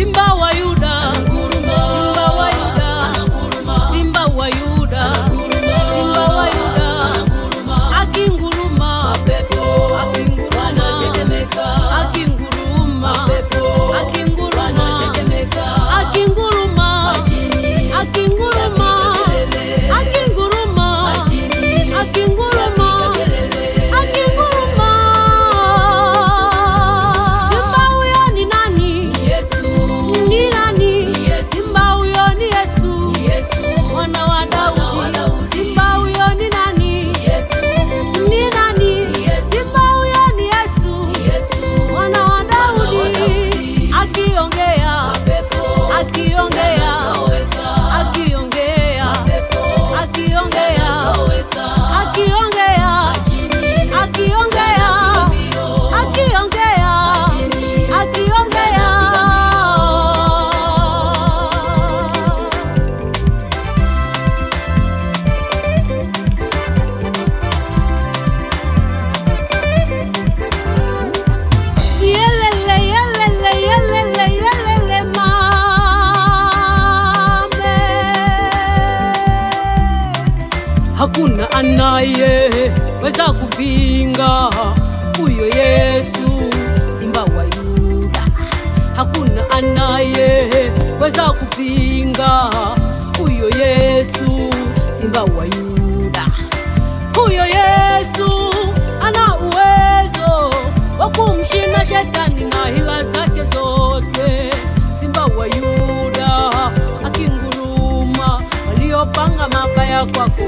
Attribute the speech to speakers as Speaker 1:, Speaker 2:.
Speaker 1: Simba wa Yuda, Simba wa Yuda, Simba wa Yuda, Simba wa Yuda, akinguruma, akinguruma, akinguruma, akinguruma, akinguruma, akinguruma, akinguruma, akinguruma, akinguruma. Simba huyo ni nani? Yesu. Ni nani? Simba huyo ni Yesu. Mwana wa Daudi. Simba huyo ni nani? Ni nani? Simba huyo ni Yesu. Mwana wa Daudi. Akiongea, akiongea, akiongea, akiongea, akiongea, akiongea, akiongea, akiongea. Yelele, yelele, yelele, yelele mame. Hakuna anayeweza kupinga huyo Yesu, Simba wa Yuda. Hakuna anayeweza kupinga huyo Yesu, Simba wa Yuda. Huyo Yesu ana uwezo wa kumshinda shetani na hila zake zote. Simba wa Yuda akinguruma, waliopanga mabaya kwako